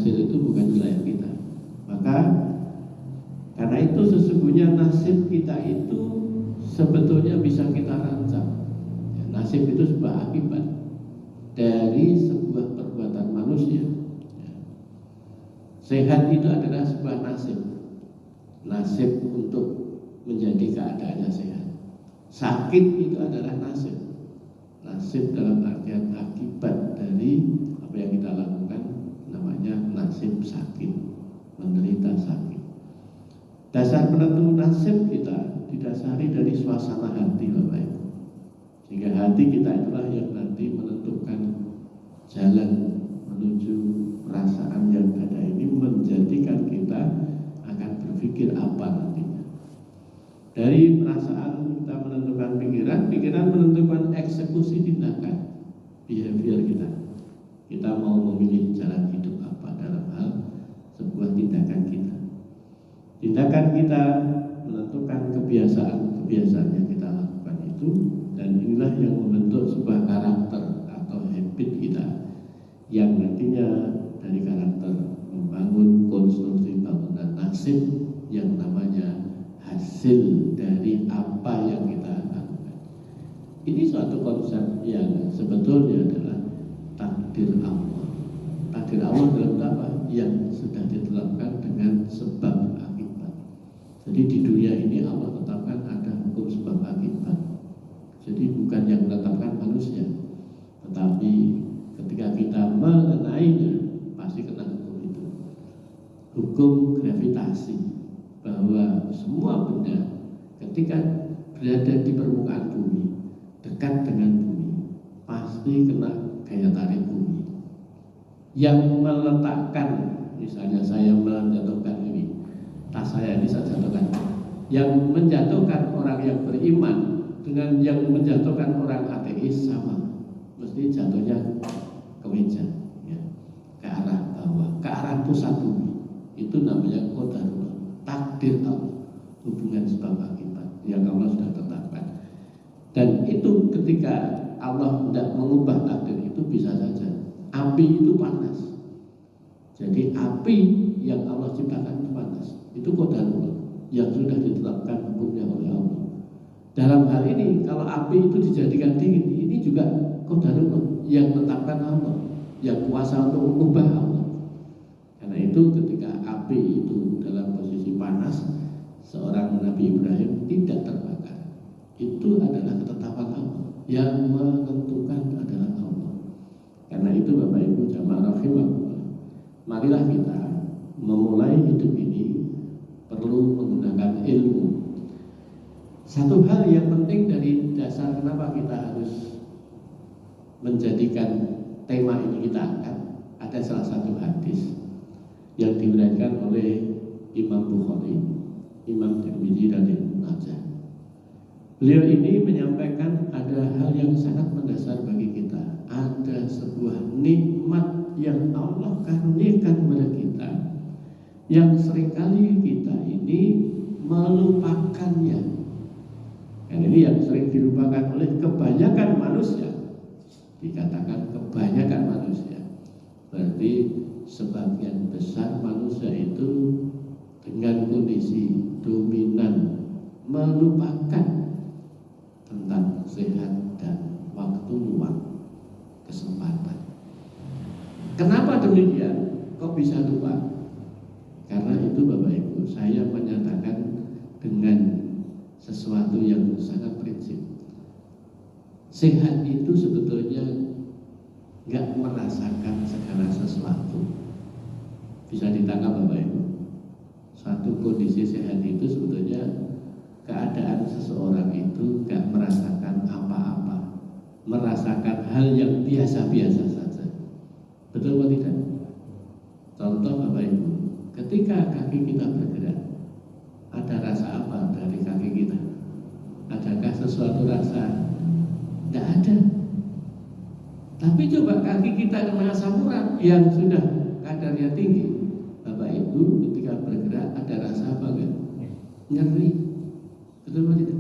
hasil itu bukan wilayah kita. Maka karena itu sesungguhnya nasib kita itu sebetulnya bisa kita rancang. Ya, nasib itu sebuah akibat dari sebuah perbuatan manusia. Ya. Sehat itu adalah sebuah nasib. Nasib untuk menjadi keadaannya sehat. Sakit itu adalah nasib. Nasib dalam artian akibat dari apa yang kita lakukan, namanya nasib sakit, menderita sakit. Dasar penentu nasib kita didasari dari suasana hati, Bapak Ibu. Sehingga hati kita itulah yang nanti menentukan jalan menuju perasaan yang ada ini, menjadikan kita akan berpikir apa nantinya. Dari perasaan kita menentukan pikiran, pikiran menentukan eksekusi tindakan, behavior kita. Kita mau memilih jalan hidup apa dalam hal sebuah tindakan kita. Tindakan kita menentukan kebiasaan-kebiasaan yang kita lakukan itu, dan inilah yang membentuk sebuah karakter atau habit kita, yang nantinya dari karakter membangun konstruksi bangunan nasib yang namanya hasil dari apa yang kita lakukan. Ini suatu konsep yang sebetulnya adalah takdir Allah. Takdir Allah dalam apa? Yang sudah ditetapkan dengan sebab akibat. Jadi di dunia ini Allah tetapkan ada hukum sebab akibat. Jadi bukan yang menetapkan manusia, tetapi ketika kita mengenainya pasti kena hukum itu. Hukum gravitasi, bahwa semua benda ketika berada di permukaan bumi, dekat dengan bumi, pasti kena gaya tarik bumi. Yang meletakkan, misalnya saya menjatuhkan ini, tas saya ini saya jatuhkan. Yang menjatuhkan orang yang beriman dengan yang menjatuhkan orang ateis sama, mesti jatuhnya ke meja, ya, ke arah bawah, ke arah pusat bumi. Itu namanya qadarullah. Takdir Allah, hubungan sebab akibat yang Allah sudah tetapkan. Dan itu ketika Allah tidak mengubah takdir itu, bisa saja api itu panas. Jadi api yang Allah ciptakan itu panas. Itu qadarullah yang sudah ditetapkan hukumnya oleh Allah. Dalam hal ini kalau api itu dijadikan dingin, ini juga qadarullah yang menetapkan Allah, yang kuasa untuk mengubah Allah. Karena itu ketika api itu dalam posisi panas, seorang Nabi Ibrahim tidak terbakar. Itu adalah ketetapan Allah, yang menentukan adalah Allah. Karena itu Bapak Ibu jamaah rahimahullah, marilah kita memulai hidup ini perlu menggunakan ilmu. Satu hal yang penting dari dasar kenapa kita harus menjadikan tema ini kita angkat, ada salah satu hadis yang diriwayatkan oleh Imam Bukhari, Imam Tirmidzi dan Ibnu Majah. Beliau ini menyampaikan ada hal yang sangat mendasar bagi kita. Ada sebuah nikmat yang Allah karuniakan kepada kita, yang seringkali kita ini melupakannya. Dan ini yang sering dilupakan oleh kebanyakan manusia. Dikatakan kebanyakan manusia, berarti sebagian besar manusia itu dengan kondisi dominan melupakan tentang sehat dan waktu luang, kesempatan. Kenapa demikian? Kok bisa lupa? Karena itu Bapak Ibu, saya menyatakan dengan sesuatu yang sangat prinsip. Sehat itu sebetulnya nggak merasakan segala sesuatu. Bisa ditangkap Bapak Ibu. Satu kondisi sehat itu sebetulnya keadaan seseorang itu nggak merasakan apa-apa, merasakan hal yang biasa-biasa saja. Betul atau tidak? Contoh Bapak Ibu, ketika kaki kita bergerak, ada rasa apa dari kaki kita? Adakah sesuatu rasa? Tidak ada. Tapi coba kaki kita kena asam urat yang sudah kadarnya tinggi, Bapak Ibu ketika bergerak ada rasa apa enggak? Nyeri. Betul atau tidak?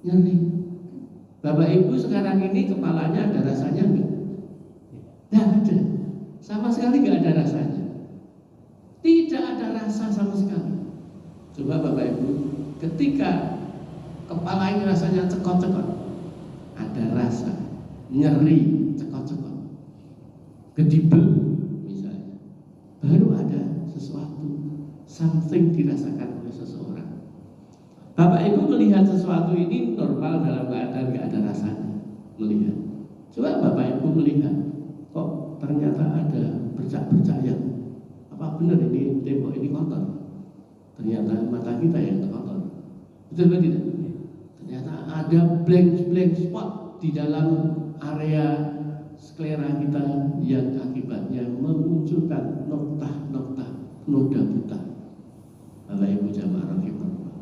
Nyeri. Bapak Ibu sekarang ini kepalanya ada rasanya enggak? Tidak ada. Sama sekali enggak ada rasanya. Coba Bapak Ibu, ketika kepala ini rasanya cekot-cekot, ada rasa nyeri, cekot-cekot, gedibel misalnya, baru ada sesuatu, something dirasakan oleh seseorang. Bapak Ibu melihat sesuatu ini normal dalam keadaan nggak ada rasanya, melihat. Coba Bapak Ibu melihat, kok ternyata ada bercak-bercak yang apa benar ini tembok ini kotor? Ternyata mata kita yang kotor. Betul atau tidak? Ternyata ada blank spot di dalam area sklera kita yang akibatnya memunculkan noktah noda buta. Bapak Ibu jamaah rahimahullah.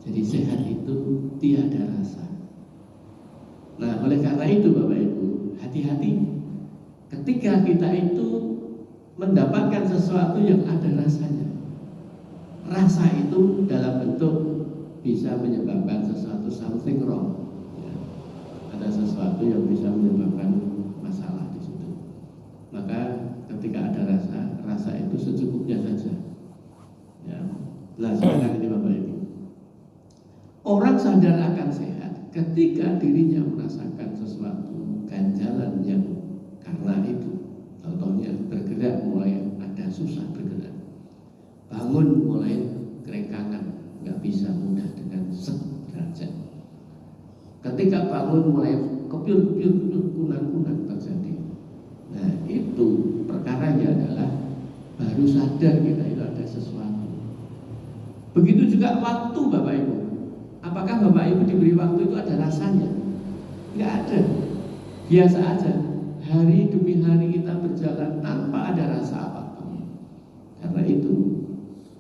Jadi sehat itu tiada rasa. Nah, oleh karena itu Bapak Ibu, hati-hati ketika kita itu mendapatkan sesuatu yang ada rasanya. Rasa itu dalam bentuk bisa menyebabkan sesuatu something wrong. Ya. Ada sesuatu yang bisa menyebabkan masalah di situ. Maka ketika ada rasa itu secukupnya saja. Ya. Nah, sekarang ini Bapak Ibu, orang sadar akan sehat ketika dirinya merasakan sesuatu ganjalan yang karena itu. Contohnya bergerak mulai ada susah bergerak, bangun mulai kerengkangan, nggak bisa mudah dengan derajat. Ketika bangun mulai kepiur-kepiur, kunang-kunang terjadi. Nah itu perkaranya adalah baru sadar kita itu ada sesuatu. Begitu juga waktu Bapak Ibu. Apakah Bapak Ibu diberi waktu itu ada rasanya? Nggak ada, biasa aja. Hari demi hari kita berjalan tanpa ada rasa apapun. Karena itu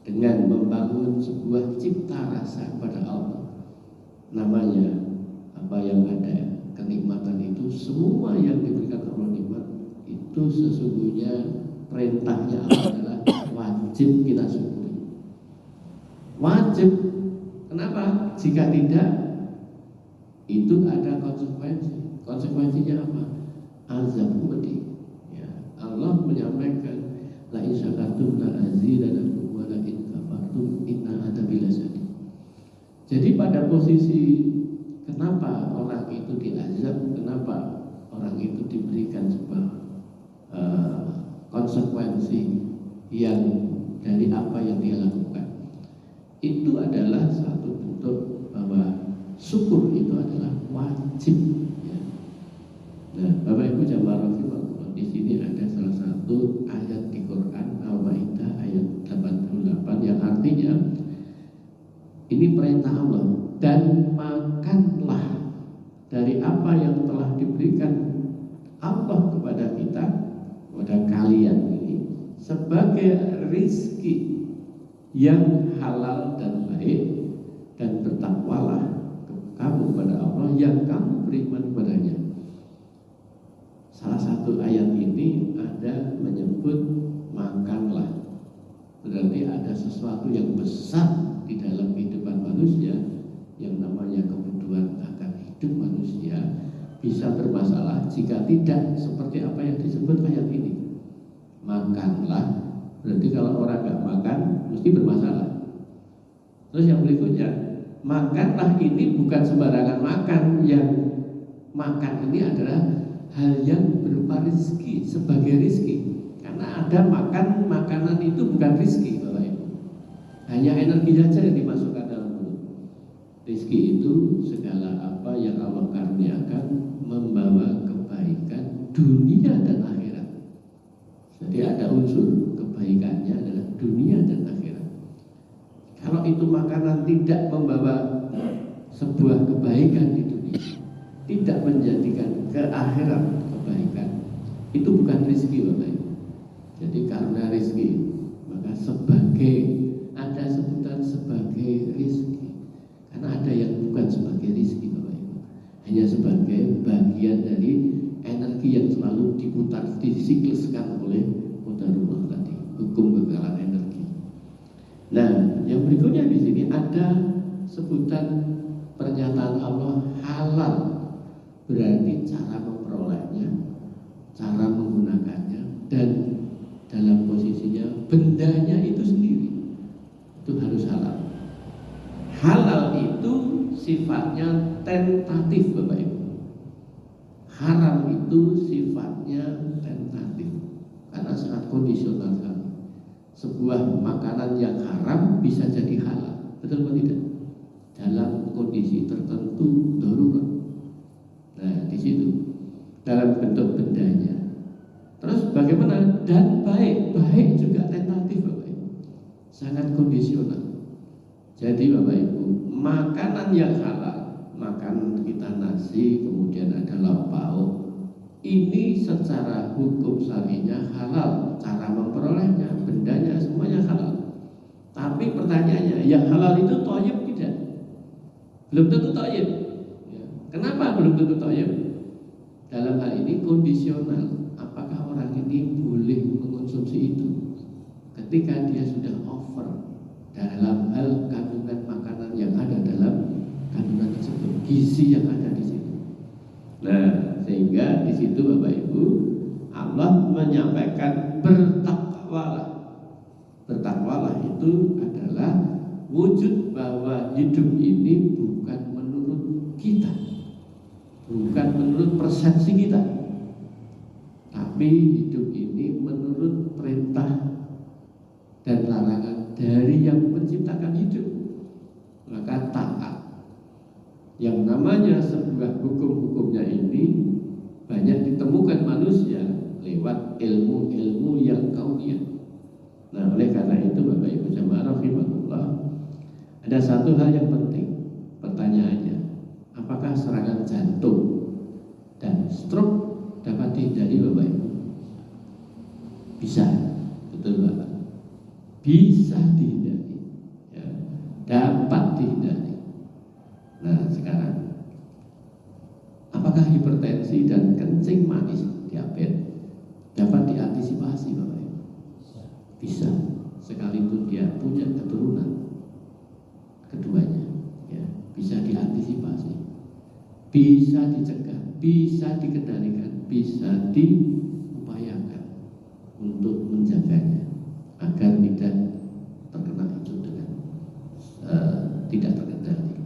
dengan membangun sebuah cipta rasa kepada Allah, namanya apa yang ada kenikmatan itu, semua yang diberikan Allah nikmat itu sesungguhnya perintahnya Allah adalah wajib kita syukuri. Wajib. Kenapa? Jika tidak, itu ada konsekuensi. Konsekuensinya apa? Azab pedih. Ya, Allah menyampaikan la in syakartum la azidannakum wa la in kafartum inna adzabi lasyadid. Jadi pada posisi kenapa orang itu diazab, kenapa orang itu diberikan sebuah konsekuensi yang dari apa yang dia lakukan, itu adalah satu bentuk bahwa syukur itu adalah wajib. Ya. Nah, Bapak Ibu jamaah rahimahullah, di sini ada salah satu ayat di Quran Al-Maidah ayat 88 yang artinya ini perintah Allah, dan makanlah dari apa yang telah diberikan Allah kepada kita, kepada kalian ini sebagai rizki yang halal dan baik, dan bertakwalah kamu kepada Allah yang kamu beriman kepadanya. Salah satu ayat ini ada menyebut makanlah, berarti ada sesuatu yang besar di dalam kehidupan manusia yang namanya kebutuhan akan hidup manusia bisa bermasalah jika tidak seperti apa yang disebut ayat ini. Makanlah, berarti kalau orang nggak makan mesti bermasalah. Terus yang berikutnya, makanlah ini bukan sembarangan makan. Yang makan ini adalah hal yang berupa rizki, sebagai rizki. Karena ada makanan itu bukan rizki Bapak Ibu, hanya energi saja yang dimasukkan dalam mulut. Rizki itu segala apa yang Allah karuniakan membawa kebaikan dunia dan akhirat. Jadi ada unsur kebaikannya adalah dunia dan akhirat. Kalau itu makanan tidak membawa sebuah kebaikan di dunia, tidak menjadikan ke akhirat kebaikan, itu bukan rizki Bapak Ibu. Jadi karena rizki, maka sebagai, ada sebutan sebagai rizki, karena ada yang bukan sebagai rizki Bapak Ibu, hanya sebagai bagian dari energi yang selalu diputar, disikluskan oleh qadarullah tadi, hukum kekalahan energi. Nah, yang berikutnya di sini ada sebutan pernyataan Allah halal, berarti cara memperolehnya, cara menggunakannya, dan dalam posisinya bendanya itu sendiri itu harus halal. sifatnya tentatif, Bapak Ibu. Haram itu sifatnya tentatif karena sangat kondisional sekali. Sebuah makanan yang haram bisa jadi halal, betul atau tidak? Dalam kondisi tertentu darurat. Nah, di situ dalam bentuk bendanya. Terus bagaimana? Dan baik juga tentatif, Bapak Ibu. Sangat kondisional. Jadi Bapak Ibu, makanan yang halal, makan kita nasi, kemudian ada lauk pauk, ini secara hukum syari'nya halal, cara memperolehnya, bendanya semuanya halal. Tapi pertanyaannya, yang halal itu thayyib tidak? Belum tentu thayyib. Ya. Kenapa belum tentu thayyib? Dalam hal ini kondisional. Apakah orang ini boleh mengonsumsi itu ketika dia sudah over dalam hal kandungan makanan yang ada dalam kandungan tersebut, gizi yang ada di situ. Nah, sehingga di situ Bapak Ibu, Allah menyampaikan bertakwalah. Bertakwalah itu adalah wujud bahwa hidup ini bukan menurut kita, bukan menurut persepsi kita, tapi hidup ini menurut perintah dan larangan dari yang menciptakan hidup. Maka taat. Yang namanya sebuah hukum-hukumnya ini banyak ditemukan manusia lewat ilmu-ilmu yang kauniyah. Nah, oleh karena itu Bapak Ibu jamaah rahimahullah, ada satu hal yang penting. Pertanyaannya, apakah serangan jantung dan stroke dapat dihindari Bapak Ibu? Bisa, betul Bapak. Bisa dihindari, ya, dapat dihindari. Nah, sekarang apakah hipertensi dan kencing manis, diabetes, dapat diantisipasi Bapak Ibu? Bisa, sekalipun dia punya keturunan keduanya, ya, bisa diantisipasi, bisa dicegah, bisa dikendalikan, bisa diupayakan untuk menjaganya agar tidak terkena itu dengan tidak terkendali.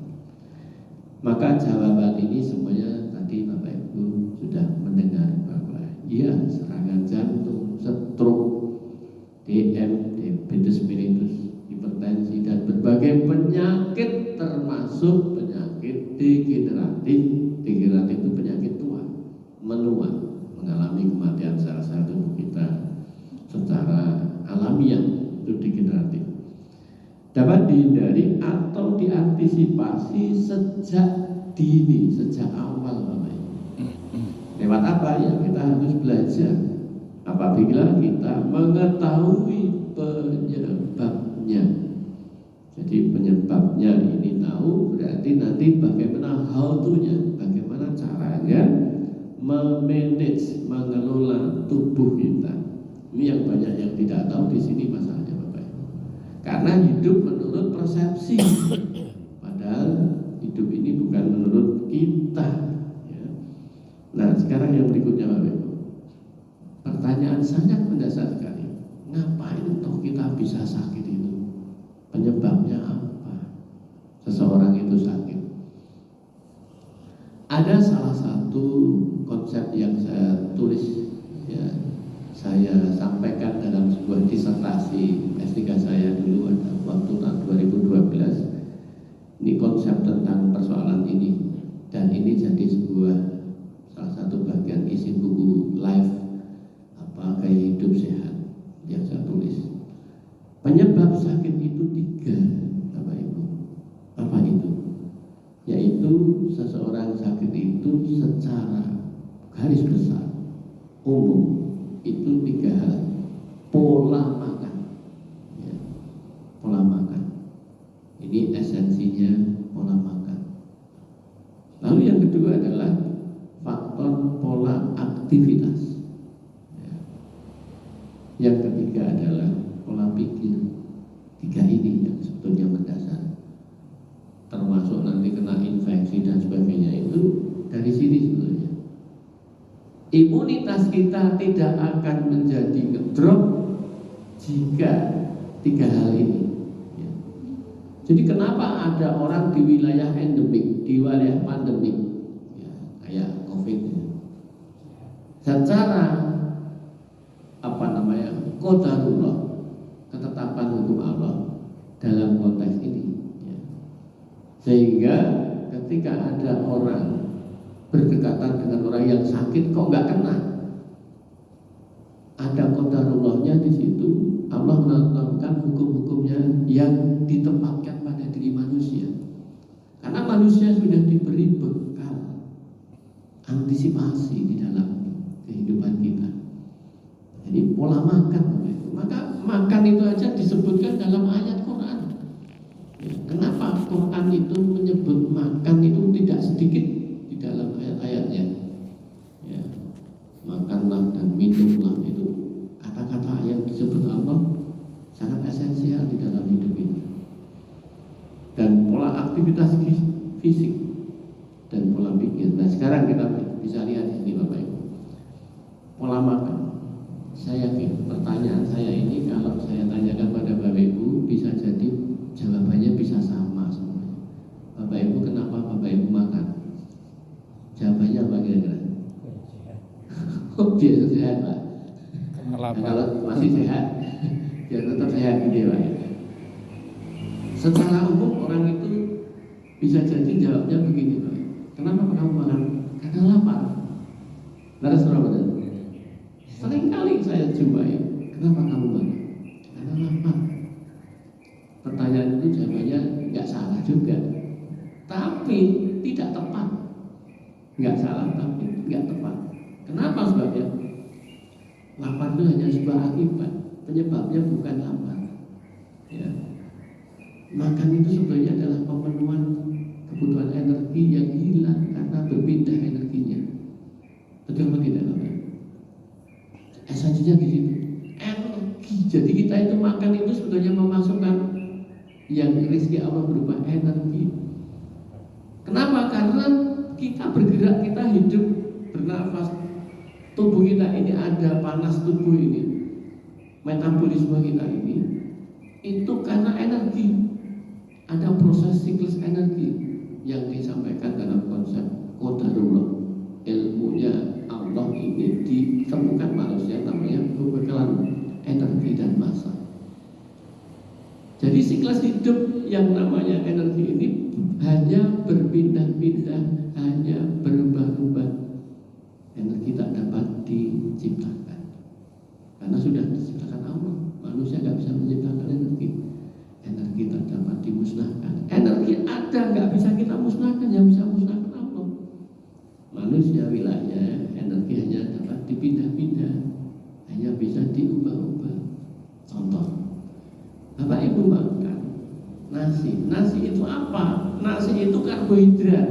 Maka jawaban ini semuanya tadi Bapak Ibu sudah mendengar bahwa iya, serangan jantung, stroke, DM, diabetes mellitus, hipertensi dan berbagai penyakit termasuk penyakit degeneratif. Degeneratif itu penyakit tua, menua, mengalami kematian sel-sel tubuh kita secara alamiah, itu degeneratif. Dapat dihindari atau diantisipasi sejak dini, sejak awal Bapak Ibu. Lewat apa ya? Kita harus belajar. Apabila kita mengetahui penyebabnya. Jadi penyebabnya ini tahu, berarti nanti bagaimana how to-nya, bagaimana caranya memanage, mengelola tubuh kita. Ini yang banyak yang tidak tahu di sini masalahnya Bapak Ibu. Karena hidup menurut persepsi, padahal hidup ini bukan menurut kita. Ya. Nah, sekarang yang berikutnya Bapak Ibu. Pertanyaan sangat mendasar sekali. Ngapain toh kita bisa sakit itu? Penyebabnya apa? Seseorang itu sakit. Ada salah satu konsep yang saya tulis, ya, saya sampaikan dalam sebuah disertasi S3 saya dulu waktu tahun 2012. Ini konsep tentang persoalan ini, dan ini jadi sebuah salah satu bagian isi buku Life Gaya Hidup Sehat yang saya tulis. Penyebab sakit itu 3 Bapak Ibu. Apa itu? Yaitu seseorang sakit itu secara garis besar umum itu 3 hal. Pola makan, ya, pola makan. Ini esensinya pola makan. Lalu yang kedua adalah faktor pola aktivitas. Yang ketiga adalah pola pikir. 3 ini yang sebetulnya mendasar. Termasuk nanti kena infeksi dan sebagainya, itu dari sini sebetulnya. Imunitas kita tidak akan menjadi ngedrop jika 3 hal ini, ya. Jadi kenapa ada orang di wilayah endemik, di wilayah pandemik, ya, kayak COVID, ya. Secara qadarullah, ketetapan hukum Allah dalam konteks ini, ya. Sehingga ketika ada orang berdekatan dengan orang yang sakit kok nggak kena, ada qadarullahnya di situ. Allah menetapkan hukum-hukumnya yang ditempatkan pada diri manusia. Karena manusia sudah diberi bekal antisipasi di dalam kehidupan kita. Jadi pola makan itu. Maka makan itu aja disebutkan dalam ayat Quran. Ya, kenapa Quran itu menyebut makan itu tidak sedikit di dalam ayat-ayatnya? Ya, makanlah dan minumlah itu kata-kata yang disebut Allah sangat esensial di dalam hidup ini. Dan pola aktivitas fisik dan pola pikir. Nah sekarang kita bisa lihat di sini Bapak Ibu, pola makan. Saya yakin pertanyaan saya ini kalau saya tanyakan pada Bapak Ibu bisa jadi jawabannya bisa sama semuanya. Bapak Ibu kenapa Bapak Ibu makan? Jawabannya apa kira-kira? Oh biar sehat Pak. Nah, kalau masih sehat, biar tetap sehat gitu Pak. Secara umum orang itu bisa jadi jawabnya begini Pak. Kenapa kamu makan? Karena lapar. Laras berapa? Sering kali saya jumpai, kenapa kamu makan? Karena lapar. Pertanyaan itu jawabannya nggak salah juga, tapi tidak tepat. Nggak salah tapi nggak tepat. Kenapa sebabnya? Lapar itu hanya sebuah akibat, penyebabnya bukan lapar. Ya. Makan itu sebenarnya adalah pemenuhan kebutuhan energi yang hilang karena berpindah energinya. Betul atau tidak, Bapak? Esensinya di situ. Energi. Jadi kita itu makan itu sebetulnya memasukkan yang rezeki Allah berupa energi. Kenapa? Karena kita bergerak, kita hidup, bernafas. Tubuh kita ini ada panas tubuh ini, metabolisme kita ini itu karena energi. Ada proses siklus energi yang disampaikan dalam konsep qadarullah. Ilmunya Allah ini ditemukan manusia namanya pembekalan energi dan massa. Jadi siklus hidup yang namanya energi ini hanya berpindah-pindah, hanya berubah-ubah. Energi tak dapat diciptakan karena sudah diciptakan Allah. Manusia nggak bisa menciptakan energi. Energi tak dapat dimusnahkan. Energi ada, nggak bisa kita musnahkan. Yang bisa musnahkan Allah. Manusia wilayahnya energi hanya dapat dipindah-pindah, hanya bisa diubah-ubah. Contoh, Bapak Ibu makan nasi. Nasi itu apa? Nasi itu karbohidrat.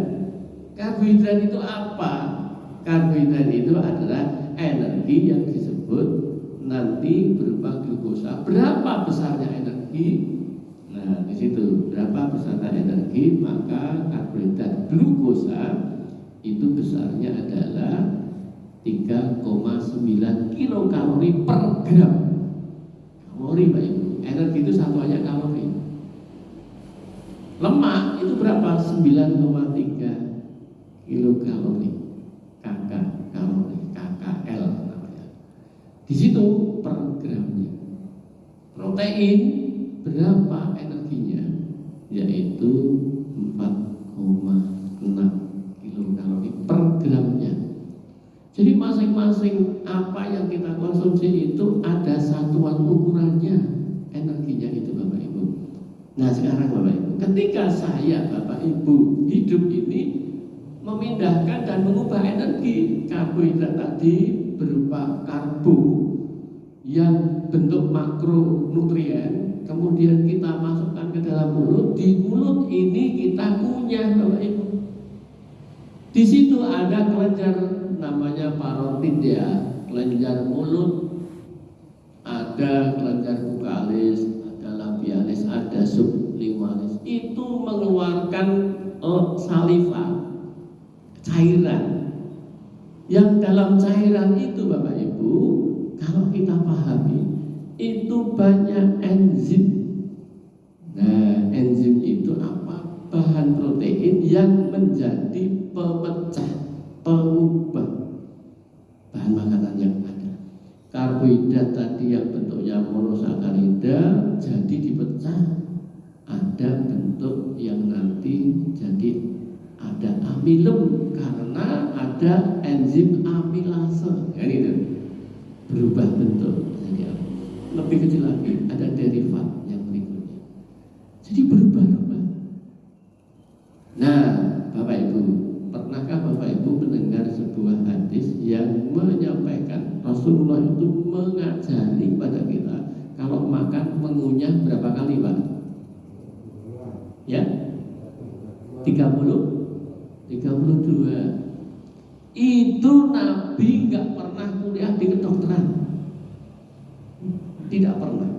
Karbohidrat itu apa? Karbohidrat itu adalah energi yang disebut nanti berupa glukosa. Berapa besarnya energi? Nah, di situ berapa besarnya energi, maka karbohidrat glukosa itu besarnya adalah 3,9 kilokalori per gram. Kalori Pak Ibu. Energi itu satuannya kalori. Lemak itu berapa? 9,3 kilokalori. kalori, KKL namanya. Di situ per gramnya. Protein berapa energinya? Yaitu 4,6 kilokalori per gramnya. Jadi masing-masing apa yang kita konsumsi itu ada satuan ukurannya, energinya itu Bapak Ibu. Nah sekarang Bapak Ibu, ketika saya Bapak Ibu hidup ini memindahkan dan mengubah energi karbohidrat tadi berupa karbo yang bentuk makronutrien, kemudian kita masukkan ke dalam mulut. Di mulut ini kita kunyah Bapak Ibu. Di situ ada kelenjar namanya parotid ya, kelenjar mulut, ada kelenjar bukalis, ada labialis, ada sublingualis. Itu mengeluarkan saliva, cairan. Yang dalam cairan itu Bapak Ibu, kalau kita pahami, itu banyak enzim. Nah, enzim bahan protein yang menjadi pemecah, pengubah bahan makanan yang ada. Karbohidrat tadi yang bentuknya monosakarida jadi dipecah, ada bentuk yang nanti jadi ada amilum karena ada enzim amilase, kan itu berubah bentuk jadi apa? Lebih kecil lagi ada derivat yang berikutnya, jadi berubah-ubah. Nah, Bapak Ibu, pernahkah Bapak Ibu mendengar sebuah hadis yang menyampaikan Rasulullah itu mengajari pada kita kalau makan mengunyah berapa kali, Pak? Ya, 32. Itu Nabi nggak pernah kuliah di kedokteran, tidak pernah.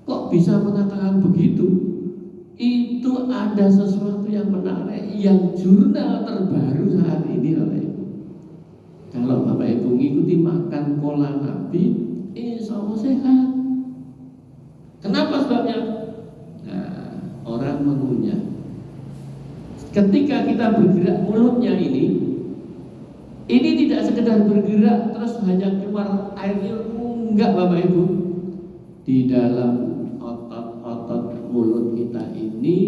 Kok bisa mengatakan begitu? Itu ada sesuatu yang menarik yang jurnal terbaru saat ini, Bapak Ibu. Kalau Bapak Ibu ngikuti makan pola Nabi, insya Allah sehat. Kenapa sebabnya? Nah, orang mengunyah. Ketika kita bergerak mulutnya ini tidak sekedar bergerak terus hanya keluar airnya, enggak Bapak Ibu. Di dalam otot-otot mulut kita ini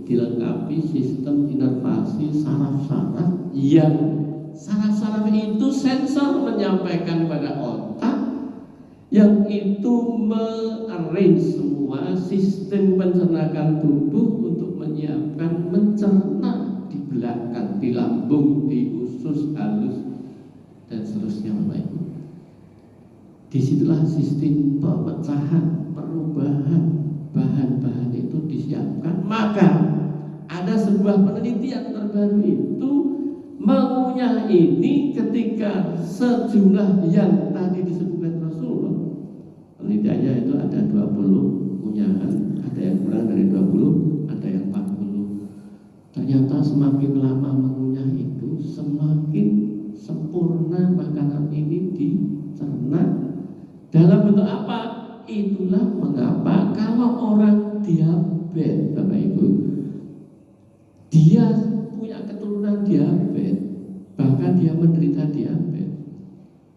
dilengkapi sistem inervasi saraf-saraf yang saraf-saraf itu sensor menyampaikan pada otak yang itu mengarrange semua sistem pencernaan tubuh untuk menyiapkan mencerna di belakang, di lambung, di usus halus dan seterusnya, Bapak Ibu. Disitulah sistem pemecahan, perubahan bahan-bahan itu disiapkan. Maka ada sebuah penelitian terbaru itu mengunyah ini ketika sejumlah yang tadi disebutkan Rasulullah. Penelitiannya itu ada 20 unyahan, ada yang kurang dari 20, ada yang 40. Ternyata semakin lama mengunyah itu semakin sempurna makanan ini dicerna. Dalam bentuk apa? Itulah mengapa kalau orang diabetes, Bapak Ibu, dia punya keturunan diabetes, bahkan dia menderita diabetes,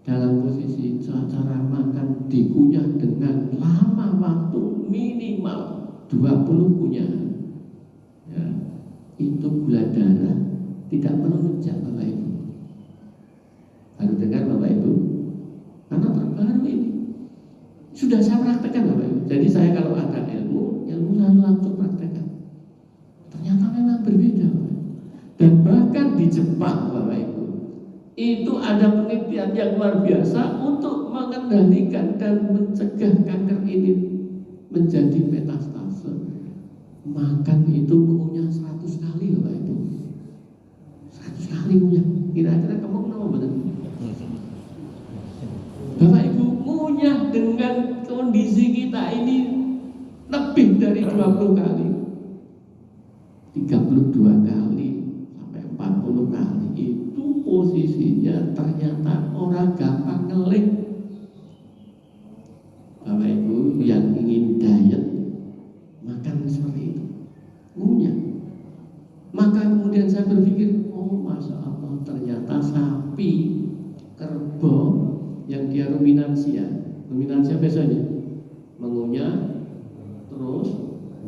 dalam posisi cara makan dikunyah dengan lama waktu minimal 20 kunyahan, ya, itu gula darah tidak menunjang, Bapak Ibu. Baru dengar Bapak Ibu, karena terbaru ini sudah saya praktekkan, Bapak Ibu. Jadi saya kalau ada ilmu lalu langsung praktekkan. Ternyata memang berbeda, Bapak Ibu. Dan bahkan di Jepang, Bapak Ibu, itu ada penelitian yang luar biasa untuk mengendalikan dan mencegah kanker ini menjadi metastase. Makan itu mengunyah 100 kali, Bapak Ibu. 100 kali ngunyah. Kira-kira kamu kenapa betul? Bapak Ibu, ngunyah dengan kondisi kita ini lebih dari 20 kali, 32 kali sampai 40 kali. Itu posisinya ternyata orang gampang ngelik. Bapak Ibu yang ingin diet makan seperti itu, ngunyah. Maka kemudian saya berpikir, oh Masya Allah, ternyata sapi, kerbau yang dia ruminansia biasanya mengunyah terus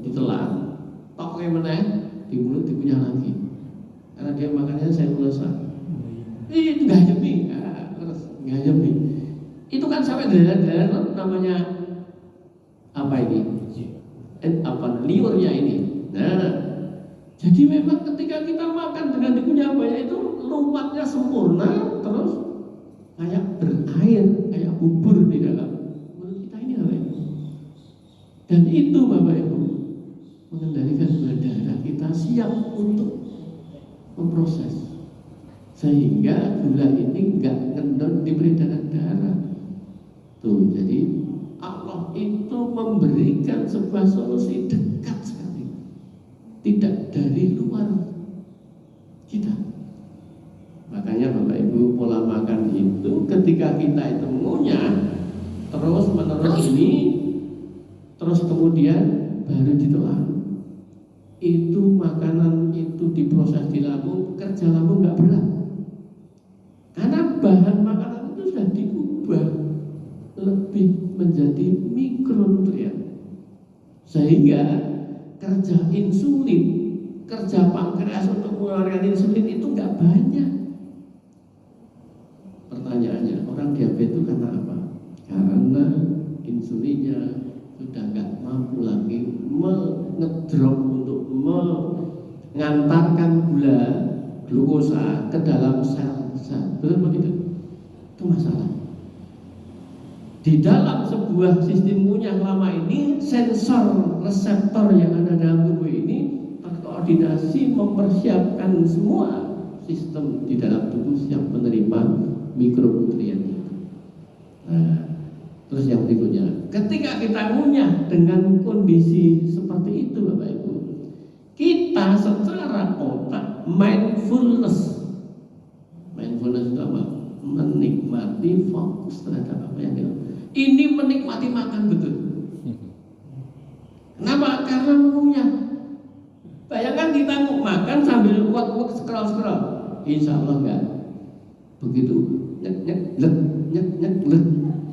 ditelan, pakai meneh di mulut dikunyah lagi, karena dia makannya selulosa. Itu gayemi, terus gayemi. Itu kan sampai daerah namanya apa ini? Liurnya ini. Nah, jadi memang ketika kita makan dengan dikunyah banyak itu lumatnya sempurna, terus kayak berair, kayak bubur di dalam mulut kita ini, Bapak Ibu. Dan itu Bapak Ibu mengendalikan gula darah kita siap untuk memproses, sehingga gula ini nggak ngendon di peredaran darah. Tuh, jadi Allah itu memberikan sebuah solusi dekat sekali, tidak dari luar kita. Makanya Bapak Ibu, pola makan itu ketika kita itu mengunyah terus menerus ini, terus kemudian baru ditelan, itu makanan itu diproses di lambung, kerja lambung nggak berat. Karena bahan makanan itu sudah diubah lebih menjadi mikronutrien, sehingga kerja insulin, kerja pankreas untuk mengeluarkan insulin itu nggak banyak. Pertanyaannya, orang diabetes itu karena apa? Karena insulinnya sudah nggak mampu lagi ngedrop untuk mengantarkan gula glukosa ke dalam sel-sel. Betul atau tidak? Itu masalah. Di dalam sebuah sistem imun yang lama ini, sensor reseptor yang ada dalam tubuh ini terkoordinasi mempersiapkan semua sistem di dalam tubuh siap menerima mikronutrien itu. Nah, terus yang berikutnya, ketika kita ngunyah dengan kondisi seperti itu, Bapak Ibu, kita secara otak mindfulness itu apa? Menikmati, fokus terhadap apa yang kita. Ini menikmati makan betul. Kenapa? Karena mengunyah. Bayangkan kita makan sambil uak-uak scroll. Insya Allah enggak. Begitu nyek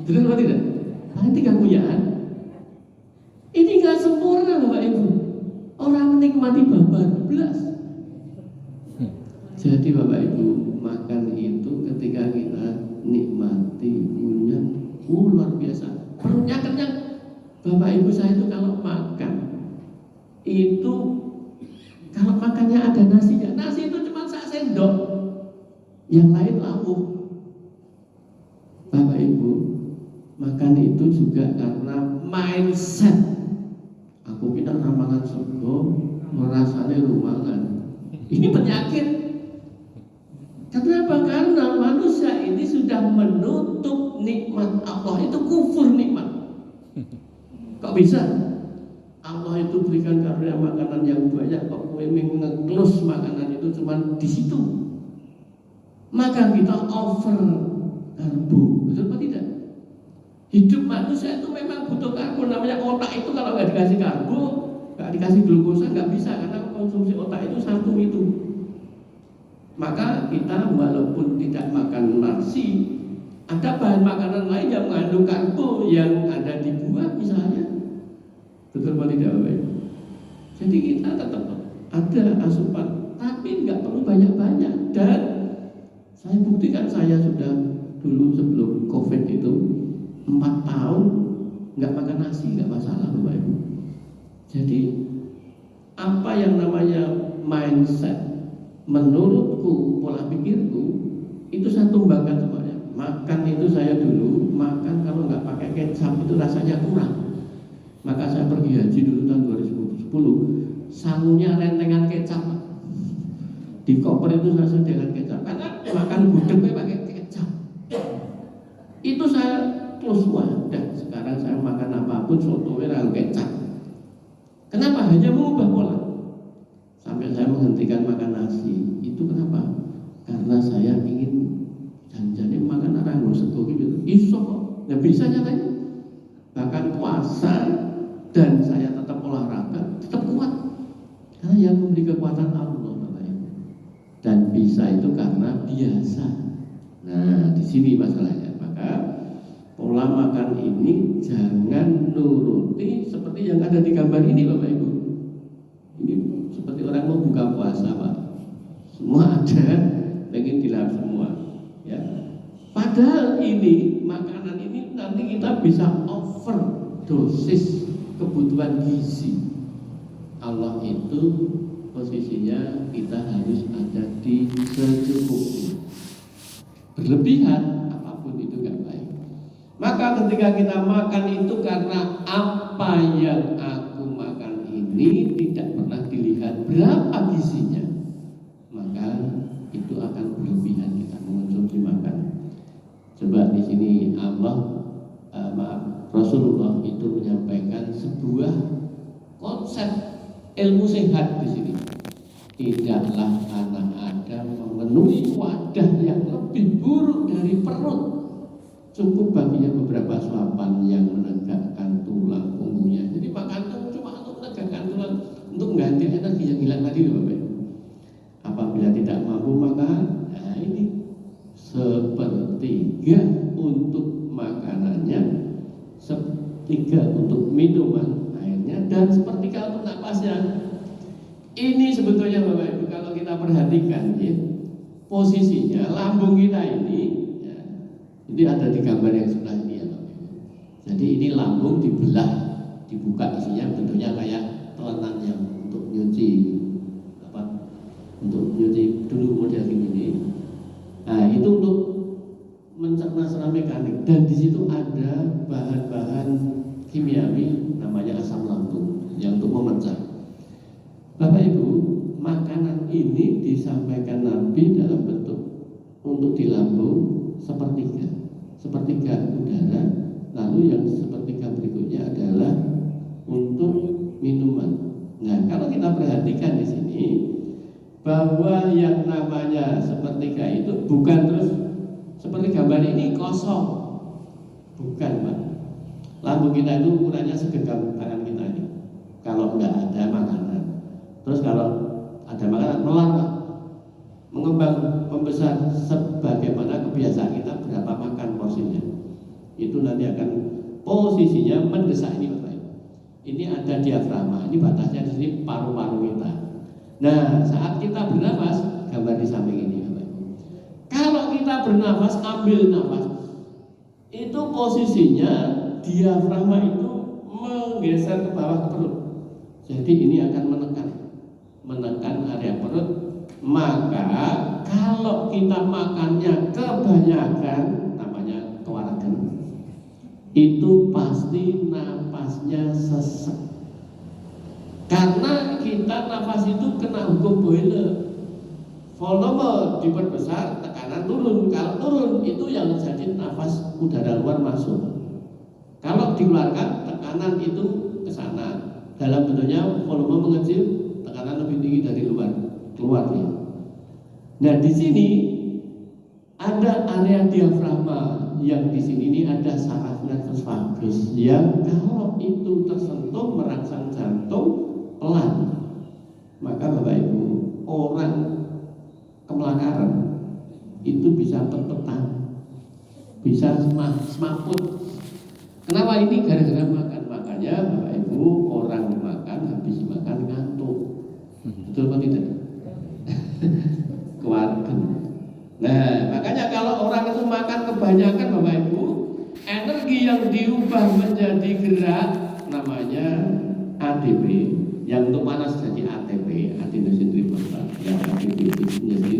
betul atau tidak? Nanti gak ngunyah. Ini enggak sempurna, Bapak Ibu. Orang menikmati bablas. Jadi Bapak Ibu, makan itu ketika kita nikmati, ngunyah, luar biasa. Perutnya kenyang. Bapak Ibu saya itu kalau makan itu, kalau makannya ada nasinya, nasi itu cuma sak sendok, yang lain lauk. Bapak Ibu, makan itu juga karena mindset. Aku pindah ramalan sego, merasanya rumahan. Ini penyakit. Kenapa? Karena manusia ini sudah menutup nikmat Allah, itu kufur nikmat. Kok bisa? Allah itu berikan karunia makanan yang banyak, kok memang ngeklus makanan itu cuma di situ. Maka kita over karbo, betul apa tidak? Hidup manusia itu memang butuh karbo, namanya otak itu kalau nggak dikasih karbo, nggak dikasih glukosa nggak bisa, karena konsumsi otak itu satu itu. Maka kita walaupun tidak makan nasi, ada bahan makanan lain yang mengandung karbo yang ada di buah misalnya. Betul atau tidak, Bapak Ibu? Jadi kita tetap ada asupan, tapi nggak perlu banyak-banyak. Dan saya buktikan, saya sudah dulu sebelum COVID itu 4 tahun nggak makan nasi, nggak masalah, Bapak Ibu. Jadi apa yang namanya mindset, menurutku, pola pikirku itu saya tumbangkan semuanya. Makan itu saya dulu makan kalau nggak pakai kecap itu rasanya kurang. Maka saya pergi haji dulu tahun 2010, sangunya rentengan kecap. Di koper itu saya sediakan kecap, karena makan gudeg pakai kecap. Itu saya close semua. Dan sekarang saya makan apapun sotonya dengan kecap. Kenapa? Hanya mengubah pola. Sampai saya menghentikan makan nasi. Itu kenapa? Karena saya ingin janjane makan arang sego gitu. Iso kok. Ya bisa nyatanya. Bahkan puasa dan saya tetap olahraga, tetap kuat. Karena yang memberi kekuatan Allah, Bapak Ibu. Dan bisa itu karena biasa. Nah, di sini masalahnya. Maka pola makan ini jangan nuruti seperti yang ada di gambar ini, Bapak Ibu. Ini seperti orang mau buka puasa, Pak. Semua ada, pengen dilap semua. Ya. Padahal ini makanan ini nanti kita bisa overdosis kebutuhan gizi. Allah itu posisinya kita harus ada di secukupnya. Berlebihan apapun itu gak baik. Maka ketika kita makan itu karena apa yang aku makan ini tidak pernah dilihat berapa gizinya, maka itu akan berlebihan kita mengonsumsi makanan. Coba di sini Rasulullah itu menyampaikan sebuah konsep ilmu sehat di sini. Tidaklah anak Adam memenuhi wadah yang lebih buruk dari perut. Cukup baginya beberapa suapan yang menegakkan tulang punggungnya. Jadi makan itu cuma untuk menegakkan tulang, untuk mengganti energi yang hilang tadi loh Bapak. Apabila tidak mampu makan, nah ini sepertiga untuk makanannya, sepertiga untuk minuman airnya, dan sepertiga untuk napasnya. Ini sebetulnya Bapak Ibu kalau kita perhatikan ya, posisinya lambung kita ini ya, ini ada di gambar yang sebelah ini ya Bapak Ibu. Jadi ini lambung dibelah, dibuka, isinya bentuknya kayak telenan yang untuk nyuci apa, untuk nyuci dulu model ini. Nah itu untuk mencerna secara mekanik, dan di situ ada bahan-bahan kimiawi namanya asam lambung yang untuk memecah. Bapak Ibu, makanan ini disampaikan Nabi dalam bentuk untuk di lambung sepertiga udara, lalu yang sepertiga berikutnya adalah untuk minuman. Nah, kalau kita perhatikan di sini bahwa yang namanya sepertiga itu bukan terus seperti gambar ini kosong, bukan Pak. Lambung kita itu ukurannya segenggam tangan kita ini. Kalau nggak ada makanan, terus kalau ada makanan melar, mengembang membesar sebagaimana kebiasaan kita berapa makan porsinya. Itu nanti akan posisinya mendesak ini Bapak. Ini ada diafragma, ini batasnya di sini paru-paru kita. Nah, saat kita bernafas, gambar di samping ini Bapak. Kalau kita bernafas, ambil nafas, itu posisinya diafragma itu menggeser ke bawah ke perut. Jadi ini akan menekan area perut. Maka kalau kita makannya kebanyakan, namanya kewaragan, itu pasti napasnya sesek. Karena kita nafas itu kena hukum Boyle, volume diperbesar, tekanan turun. Kalau turun itu yang terjadi nafas udara luar masuk. Kalau dikeluarkan, tekanan itu ke sana. Dalam bentuknya volume mengecil, tekanan lebih tinggi dari luar keluar ya. Nah di sini ada area diafragma yang di sini ini ada saraf nervus vagus yang kalau itu tersentuh merangsang jantung pelan, maka Bapak Ibu orang kemelakaran itu bisa perpetan, bisa semaput. Kenapa ini? Gara-gara makan. Makanya Bapak Ibu orang makan habis makan ngantuk. Betul atau tidak? Kewargen. Nah, makanya kalau orang itu makan kebanyakan Bapak Ibu, energi yang diubah menjadi gerak namanya ATP, yang untuk panas jadi ATP, adenosine trifosfat. Yang ATP itu menjadi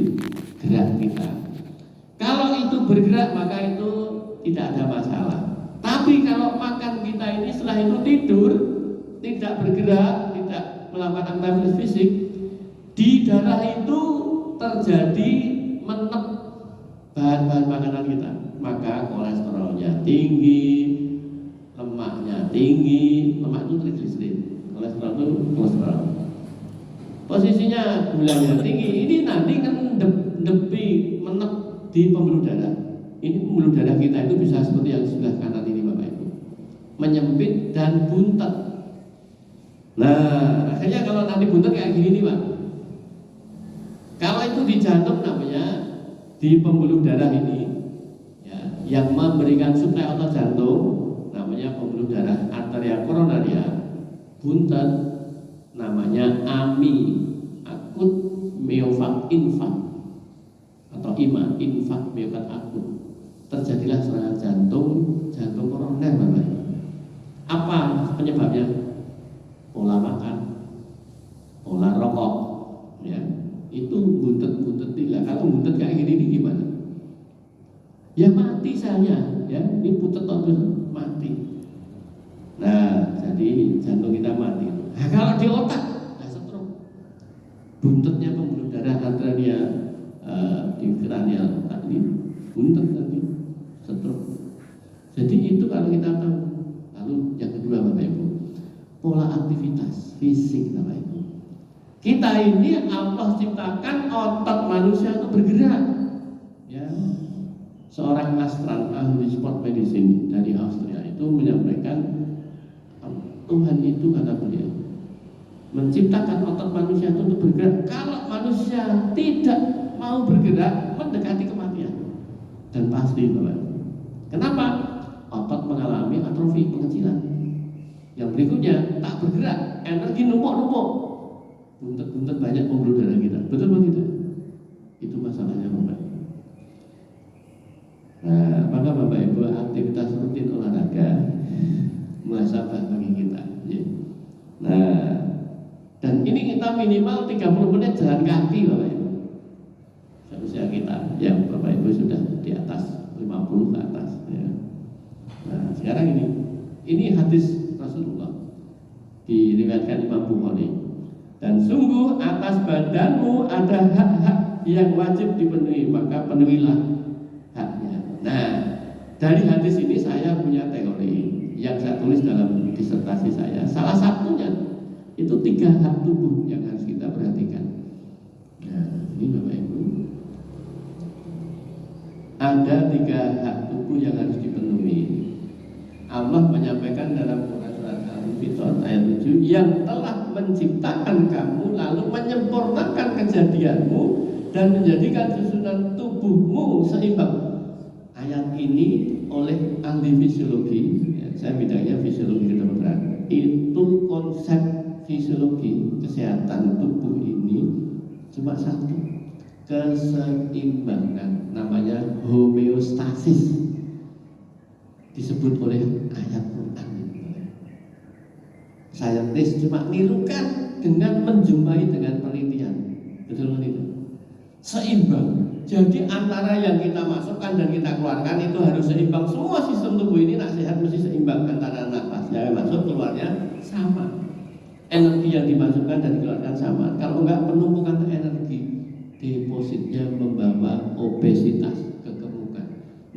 gerak kita. Kalau itu bergerak maka itu tidak ada masalah. Tapi kalau makan kita ini setelah itu tidur, tidak bergerak, tidak melakukan aktivitas fisik, di darah itu terjadi menep bahan-bahan makanan kita, maka kolesterolnya tinggi, lemaknya tinggi. Lemak itu trigliserid, kolesterol itu kolesterol. Posisinya gulanya tinggi, ini nanti kan menep di pembuluh darah. Ini pembuluh darah kita itu bisa seperti yang sebelah kanan ini Bapak Ibu, menyempit dan buntet. Nah, akhirnya kalau nanti buntet kayak gini nih Pak. Kalau itu di jantung namanya di pembuluh darah ini ya, yang memberikan suplai otot jantung namanya pembuluh darah arteria koronaria, buntet namanya AMI, akut miofak infark atau IMA, infak miokard akut. Terjadilah serangan jantung koroner Bapak. Apa penyebabnya? Pola makan, pola rokok ya. Itu buntet tidak. Kalau buntet kayak gini gimana? Ya mati saya ya. Ini buntet terus mati. Nah, jadi jantung kita mati. Nah, kalau di otak, nah stroke. Buntetnya pembuluh darah arteria di kranial otak ini buntet nanti stroke. Jadi itu kalau kita tahu. Lalu yang kedua Bapak Ibu, pola aktivitas fisik Bapak Ibu. Kita ini Allah ciptakan otot manusia untuk bergerak. Ya. Seorang astral ahli sport medicine dari Austria itu menyampaikan Tuhan itu kata beliau menciptakan otot manusia itu untuk bergerak. Kalau manusia tidak mau bergerak, mendekati kematian. Dan pasti Bapak. Kenapa? Otot mengalami atrofi, pengecilan. Yang berikutnya tak bergerak, energi numpuk-numpuk. Buntet-buntet banyak pembuluh darah kita. Betul atau tidak? Itu masalahnya Bapak. Nah, apakah Bapak Ibu aktivitas rutin olahraga muhasabah bagi kita? Nah, dan ini kita minimal 30 menit jalan kaki Bapak Ibu. Seusia kita, yang Bapak Ibu sudah di atas 50 ke atas ya. Nah, sekarang ini hadis Rasulullah diriwayatkan Imam Bukhari. Dan sungguh atas badanmu ada hak-hak yang wajib dipenuhi, maka penuhilah haknya. Nah, dari hadis ini saya punya teori yang saya tulis dalam disertasi saya. Salah satunya itu 3 hak tubuh yang harus kita perhatikan. Nah, ini Bapak Ibu, ada 3 hak tubuh yang harus dipenuhi. Allah menyampaikan dalam Quran surat Al-Fitrah ayat 7, yang telah menciptakan kamu lalu menyempurnakan kejadianmu dan menjadikan susunan tubuhmu seimbang. Ayat ini oleh ahli fisiologi, ya, saya bidangnya fisiologi kedokteran, itu konsep fisiologi kesehatan tubuh ini cuma satu, keseimbangan, namanya homeostasis, disebut oleh ayat Quran. Saintis cuma nirukan dengan menjumpai dengan penelitian. Betul tidak? Seimbang. Jadi antara yang kita masukkan dan kita keluarkan itu harus seimbang. Semua sistem tubuh ini nak sehat mesti seimbang, antara nafas yang masuk keluarnya sama. Energi yang dimasukkan dan dikeluarkan sama. Kalau enggak, penumpukan energi, depositnya membawa obesitas, kegemukan,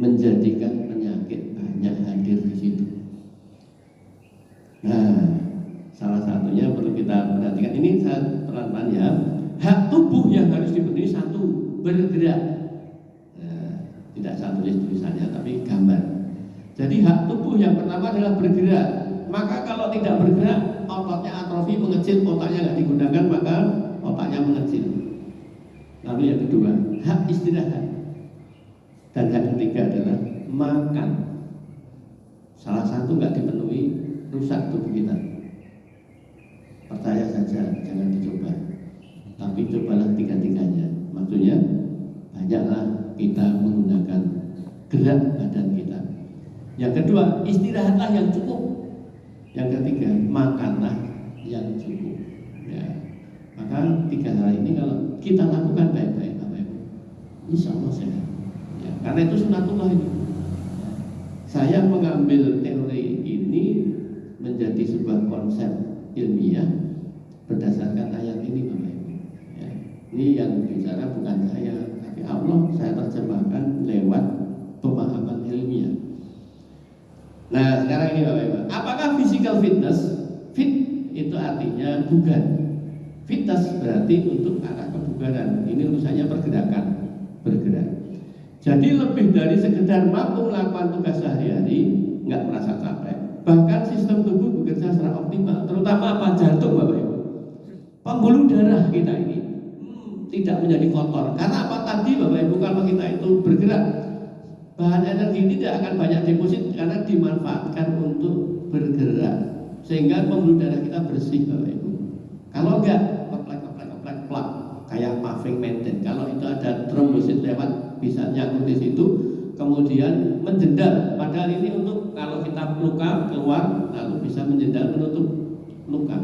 menjadikan penyakit banyak hadir di situ. Nah, salah satunya perlu kita perhatikan. Ini saya pelan-pelan ya. Hak tubuh yang harus dipenuhi satu, bergerak. Nah, tidak saya tulis tulisannya tapi gambar. Jadi hak tubuh yang pertama adalah bergerak. Maka kalau tidak bergerak, ototnya atrofi, mengecil, otaknya nggak digunakan, maka otaknya mengecil. Lalu yang kedua, hak istirahat. Dan hak ketiga adalah makan. Salah satu nggak dipenuhi, rusak tubuh kita. Percaya saja, jangan dicoba. Tapi cobalah 3-tiganya. Maksudnya banyaklah kita menggunakan gerak badan kita. Yang kedua, istirahatlah yang cukup. Yang ketiga, makanlah yang cukup. Ya. Maka 3 hal ini kalau kita lakukan baik-baik, insya Allah sehat. Ya. Karena itu sunatullah ini. Saya mengambil teori ini menjadi sebuah konsep ilmiah berdasarkan ayat ini, Bapak Ibu. Ya. Ini yang bicara bukan saya, tapi Allah, saya terjemahkan lewat pemahaman ilmiah. Nah, sekarang ini Bapak Ibu, apakah physical fitness? Fit itu artinya bugar. Fitness berarti untuk arah kebugaran. Ini urusannya pergerakan, bergerak. Jadi lebih dari sekedar mampu melakukan tugas sehari-hari, nggak merasa capek. Bahkan sistem tubuh bekerja secara optimal, terutama apa? Jantung, Bapak Ibu. Pembuluh darah kita ini tidak menjadi kotor. Karena apa tadi, Bapak Ibu, kalau kita itu bergerak, bahan energi tidak akan banyak deposit karena dimanfaatkan untuk bergerak, sehingga pembuluh darah kita bersih, Bapak Ibu. Kalau enggak, keplek, kayak paving maintain. Kalau itu ada trombosit lewat, bisa nyangkut di situ, kemudian menjendal. Padahal ini untuk kalau kita luka keluar, lalu bisa menjendal menutup luka.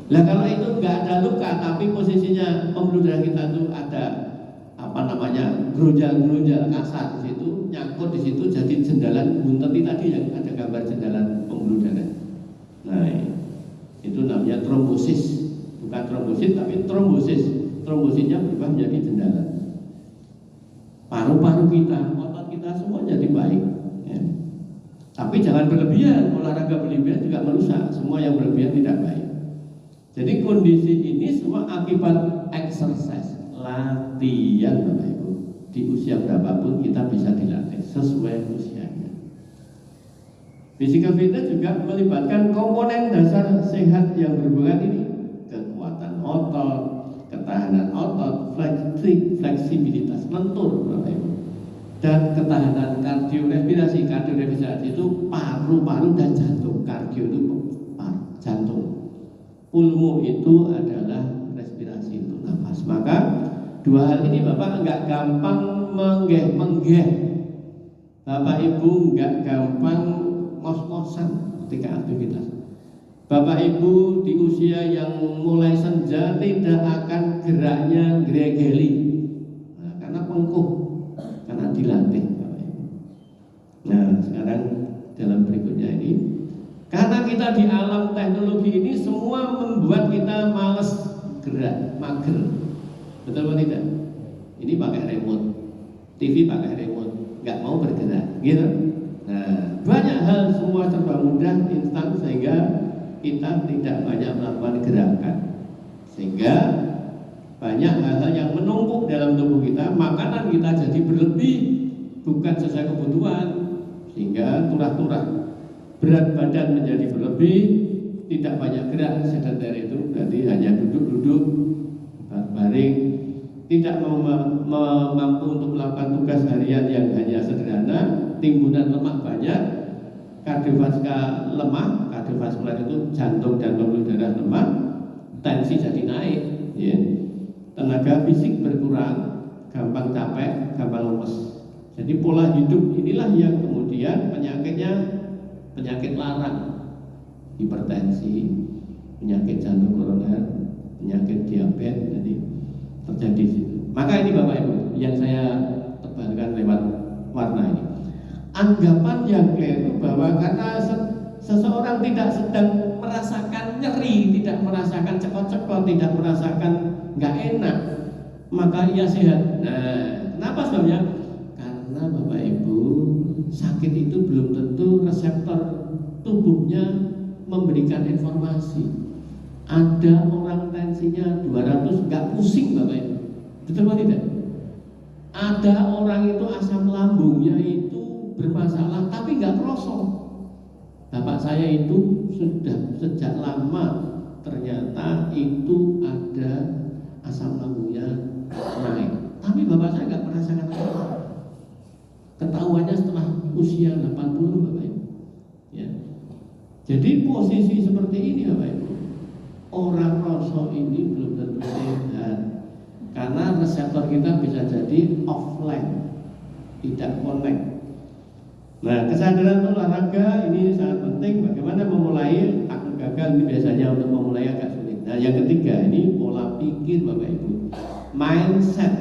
Nah, kalau itu enggak ada luka, tapi posisinya pembuluh darah kita itu ada gerunjal kasar di situ, nyangkut di situ, jadi jendalan bunteti tadi yang ada gambar jendalan pembuluh darah. Nah, itu namanya trombosis. Bukan trombosit tapi trombosis. Trombositnya berubah menjadi jendalan. Paru-paru kita, otot kita semua jadi baik. Ya. Tapi jangan berlebihan. Olahraga berlebihan juga merusak. Semua yang berlebihan tidak baik. Jadi kondisi ini semua akibat exercise, latihan, Bapak Ibu. Di usia berapapun kita bisa dilatih sesuai usianya. Physical fitness juga melibatkan komponen dasar sehat yang berhubungan ini, kekuatan, fleksibilitas, lentur Bapak Ibu. Dan ketahanan kardiorespirasi itu paru-paru dan jantung. Kardio itu jantung, pulmo itu adalah respirasi, itu nafas. Maka dua hal ini Bapak nggak gampang menggeh. Bapak Ibu nggak gampang ngos-ngosan ketika aktivitas. Bapak Ibu di usia yang mulai senja tidak akan geraknya gregeli, karena pengkuh, karena dilatih Bapak Ibu. Nah sekarang dalam berikutnya ini, karena kita di alam teknologi ini semua membuat kita males gerak, mager. Betul atau tidak? Ini pakai remote, TV pakai remote, nggak mau bergerak, gitu. Nah, banyak hal semua serba mudah, instan, sehingga kita tidak banyak melakukan gerakan, sehingga banyak hal-hal yang menumpuk dalam tubuh kita. Makanan kita jadi berlebih, bukan sesuai kebutuhan, sehingga turah-turah, berat badan menjadi berlebih, tidak banyak gerak. Sedentar itu berarti hanya duduk-duduk, baring, tidak mampu untuk melakukan tugas harian yang hanya sederhana, timbunan lemak banyak, kardiovaskular lemah. Kardiovaskular itu jantung dan pembuluh darah lemah, tensi jadi naik, ya. Tenaga fisik berkurang, gampang capek, gampang lemes. Jadi pola hidup inilah yang kemudian penyakitnya penyakit larang, hipertensi, penyakit jantung koroner, penyakit diabetes, jadi terjadi situ. Maka ini Bapak Ibu yang saya tebalkan lewat warna ini. Anggapan yang keliru bahwa karena seseorang tidak sedang merasakan nyeri, tidak merasakan cekot-cekot, tidak merasakan nggak enak, maka ia sehat. Nah, kenapa sebabnya? Karena Bapak Ibu, sakit itu belum tentu reseptor tubuhnya memberikan informasi. Ada orang tensinya 200 nggak pusing Bapak Ibu, betul atau tidak? Ada orang itu asam lambungnya itu bermasalah tapi nggak merosot. Bapak saya itu sudah sejak lama ternyata itu ada asam lambungnya naik, tapi bapak saya nggak merasakan apa-apa. Ketahuannya setelah usia 80 Bapak Ibu. Ya. Jadi posisi seperti ini Bapak Ibu, orang rosok ini belum tentu sehat, karena reseptor kita bisa jadi offline, tidak connect. Nah, kesadaran olahraga ini sangat penting. Bagaimana memulai? Aku gagal ini biasanya untuk memulai agak sulit. Nah, yang ketiga ini pola pikir Bapak Ibu, mindset.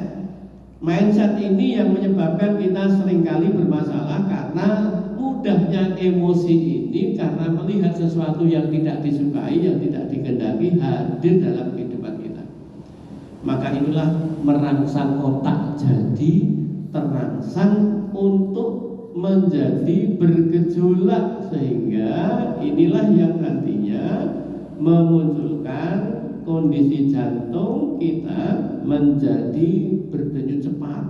Mindset ini yang menyebabkan kita seringkali bermasalah karena mudahnya emosi ini, karena melihat sesuatu yang tidak disukai, yang tidak dikehendaki hadir dalam kehidupan kita. Maka inilah merangsang otak jadi terangsang untuk menjadi bergejolak, sehingga inilah yang nantinya memunculkan kondisi jantung kita menjadi berdenyut cepat,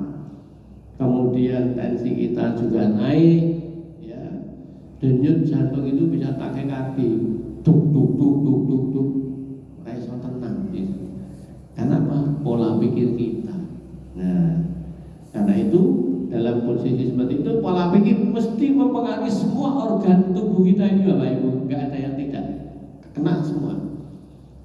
kemudian tensi kita juga naik, ya. Denyut jantung itu bisa takikardi, duk duk duk duk duk duk, raiso tenang gitu. Karena apa? Pola pikir kita. Nah, karena itu dalam posisi seperti itu pola pikir mesti mempengaruhi semua organ tubuh kita ini Bapak Ibu, nggak ada yang tidak kena semua.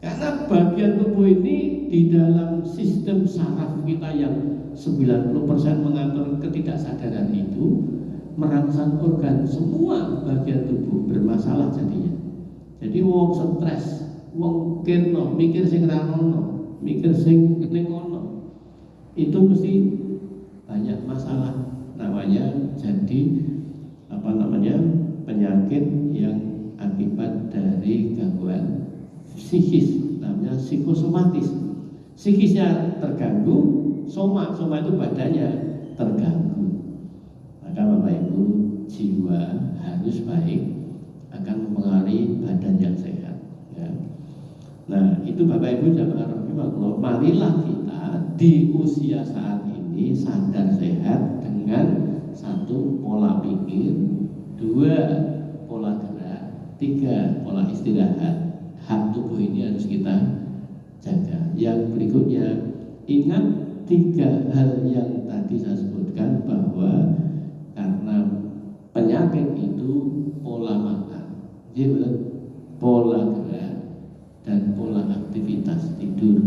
Karena bagian tubuh ini di dalam sistem saraf kita yang 90% mengatur ketidaksadaran itu merangsang organ semua bagian tubuh bermasalah jadinya. Jadi wong stres, wong kirno, mikir sing ra ono, mikir sing ning ono, itu mesti banyak masalah, namanya jadi penyakit yang akibat dari gangguan psikis, namanya psikosomatis. Psikisnya terganggu, soma itu badannya terganggu. Maka Bapak Ibu, jiwa harus baik, akan mempengaruhi badan yang sehat, ya. Nah, itu Bapak Ibu jamaah rahimahullah, marilah kita di usia saat ini sadar sehat dengan satu pola pikir, dua pola gerak, tiga pola istirahat. Hak tubuh ini harus kita jaga. Yang berikutnya, ingat tiga hal yang tadi saya sebutkan, bahwa karena penyakit itu pola makan, jadi pola gerak dan pola aktivitas tidur.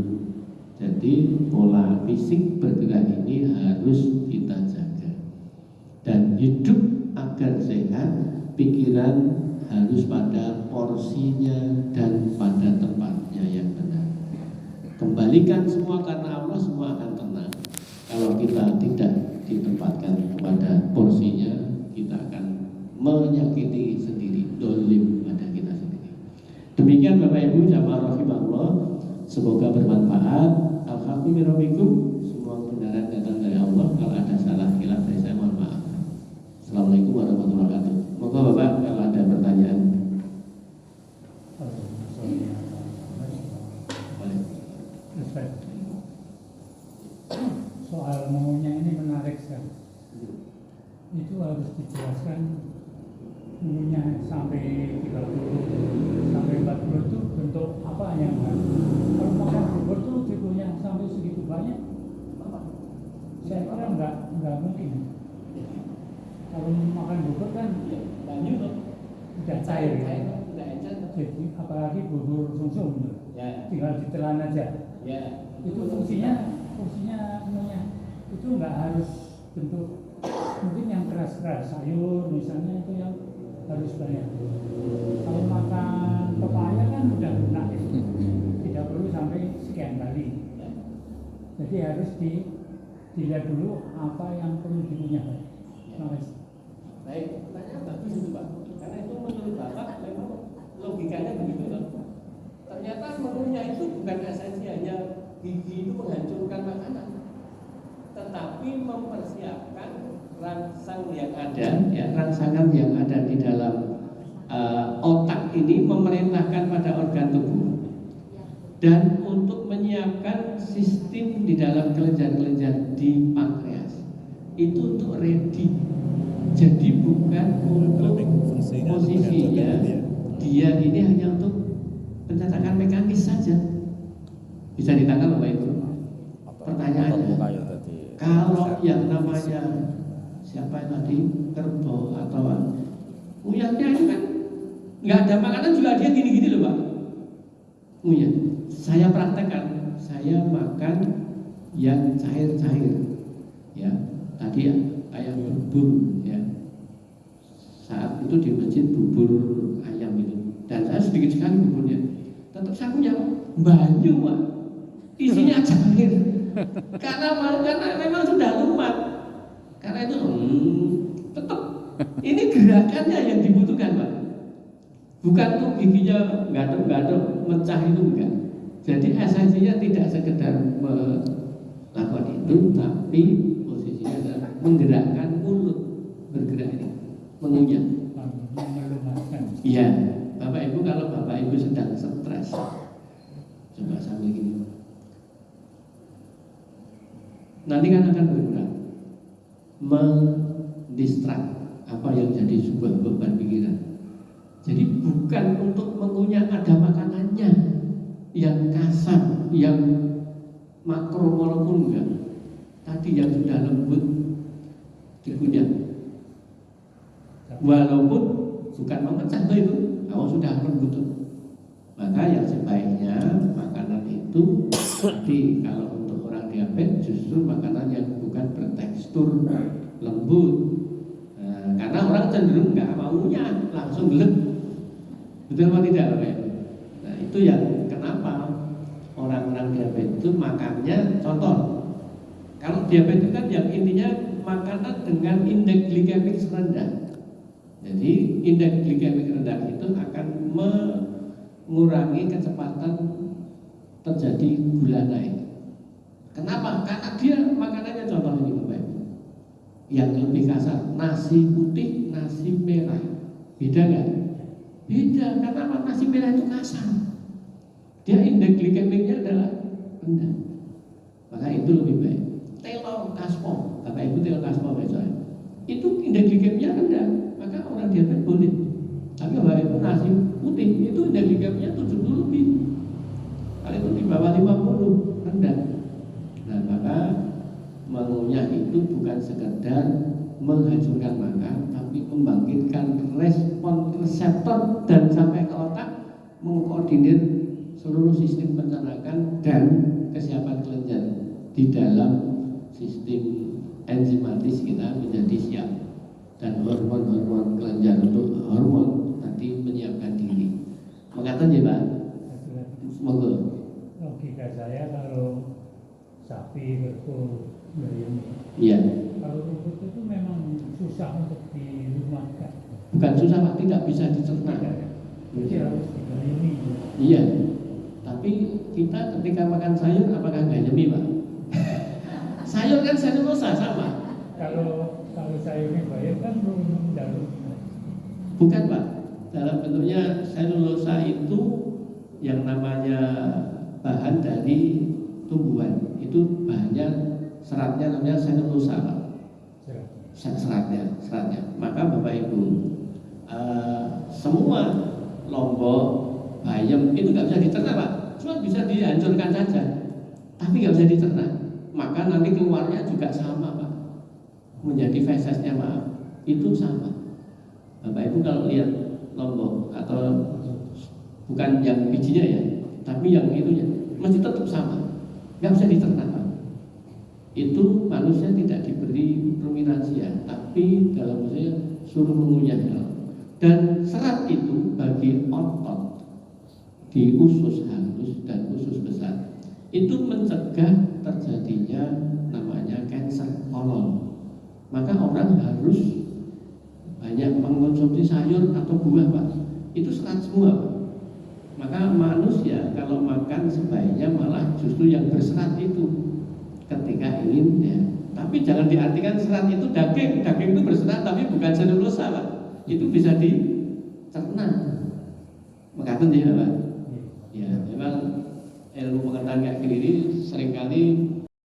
Jadi pola fisik bergerak ini harus kita jaga. Dan hidup agar sehat, pikiran harus pada porsinya dan pada tempatnya yang benar. Kembalikan semua karena Allah, semua akan tenang. Kalau kita tidak ditempatkan kepada porsinya, kita akan menyakiti sendiri, dolim pada kita sendiri. Demikian Bapak Ibu jamaah rahimahullah, semoga bermanfaat. Alhamdulillah, semua kebenaran datang dari Allah. Kalau ada salah khilaf dari saya, mohon maaf. Assalamualaikum warahmatullahi wabarakatuh. Moga Bapak kalau ada pertanyaan. Soal maunya ini menarik sekali. Itu harus dijelaskan maunya sampai 30 sampai 40 itu bentuk apa yang harus. Kalau makan bubur itu dikunyah sampai segitu banyak, saya kira nggak mungkin. Kalau makan bubur kan banyak udah cair ya. Jadi apalagi bubur sungsum ya, tinggal ditelan aja ya. Itu fungsinya itu nggak harus bentuk, mungkin yang keras-keras sayur misalnya itu yang harus banyak. Kalau makan pepaya kan udah lunak ya, tidak perlu sampai sekian kali. Jadi harus dilihat dulu apa yang perlu dikunyah. Baik, pertanyaan bagus itu Pak, karena itu menurut Bapak memang logikanya begitu loh. Ternyata mengunyah itu bukan esensi hanya gigi itu menghancurkan makanan, tetapi mempersiapkan rangsangan yang ada di dalam otak ini, memerintahkan pada organ tubuh dan untuk menyiapkan sistem di dalam kelenjar-kelenjar di pankreas itu untuk ready. Jadi bukan untuk posisinya, dia ini hanya untuk pencetakan mekanis saja. Bisa ditangkap Bapak Ibu? Pertanyaannya, kalau yang namanya siapa tadi, kerbau atau uyahnya itu kan nggak ada makanan juga dia gini-gini loh Pak. Uyah, saya praktekkan, saya makan yang cair-cair, ya tadi ya ayam bubur, ya saat itu di masjid bubur ayam itu, dan saya sedikit sekali buburnya, tetap saya punya banyu Pak, isinya cair, karena memang sudah lumat, karena itu tetap ini gerakannya yang dibutuhkan Pak, bukan tuh giginya gaduh-gaduh mecah itu enggak. Jadi esensinya tidak sekedar melakukan itu, tapi posisinya adalah menggerakkan mulut, bergerak ini, mengunyah. Iya, Bapak Ibu kalau Bapak Ibu sedang stres, coba sambil gini, nanti kan akan bergerak, mendistrak apa yang jadi sebuah beban pikiran. Jadi bukan untuk mengunyah ada makanannya yang kasar, yang makromolekul enggak. Tadi yang sudah lembut dikunyah. Walaupun bukan memecah itu, kalau sudah lembut. Maka yang sebaiknya makanan itu tadi kalau untuk orang diabetes justru makanan yang bukan bertekstur lembut. Karena orang cenderung nggak maunya langsung gelap. Betul atau tidak Bapak? Nah itu yang kenapa orang-orang diabetes itu makannya contoh. Kalau diabetes kan yang intinya makanan dengan indeks glikemik rendah. Jadi indeks glikemik rendah itu akan mengurangi kecepatan terjadi gula naik. Kenapa? Karena dia makanannya contoh ini Bapak. Yang lebih kasar, nasi putih, nasi merah, beda nggak? Beda, karena nasi merah itu kasar, dia indeks glikemiknya adalah rendah, maka itu lebih baik. Telur kaspo, Bapak Ibu telur kaspo besok, itu indeks glikemiknya rendah, maka orang diabetes boleh. Tapi Bapak Ibu nasi putih itu indeks glikemiknya 70 lebih, kalau itu di bawah 50 rendah. Nah maka Mengunyah itu bukan sekedar menghancurkan makanan, tapi membangkitkan respon reseptor dan sampai ke otak, mengkoordinir seluruh sistem pencernaan dan kesiapan kelenjar di dalam sistem enzimatis kita menjadi siap, dan hormon-hormon kelenjar untuk hormon tadi menyiapkan diri. Mengatakan ya Pak, semoga logika saya kalau sapi betul iya. kalau rumput itu memang susah untuk dirumahkan. Bukan susah Pak, tidak bisa dicerna. Jadi harus digalimi. Iya. Tapi kita ketika makan sayur apakah nggak nyemi Pak? Sayur kan selulosa sama. Kalau sayurnya bayar kan belum dalam. Bukan Pak. Dalam bentuknya selulosa itu yang namanya bahan dari tumbuhan. Itu bahannya seratnya namanya selulosa Pak. Seratnya. Maka Bapak Ibu, semua lombok, bayam itu nggak bisa dicerna Pak. Cuma bisa dihancurkan saja, tapi nggak bisa dicerna. Maka nanti keluarnya juga sama Pak. Menjadi fesesnya maaf, itu sama. Bapak Ibu kalau lihat lombok atau bukan yang bijinya ya, tapi yang itunya masih tetap sama, nggak bisa dicerna Pak. Itu manusia tidak diberi ruminansia, tapi dalam maksudnya suruh mengunyah. Dan serat itu bagi otot di usus halus dan usus besar itu mencegah terjadinya namanya kanker kolon. Maka orang harus banyak mengkonsumsi sayur atau buah Pak. Itu serat semua Pak. Maka manusia kalau makan sebaiknya malah justru yang berserat itu ketika ingin ya. Tapi jangan diartikan serat itu daging itu berserat tapi bukan selulosa Pak. Itu bisa dicerna. Mengatakan ya Pak. Ya memang ilmu pengetahuan kayak gini seringkali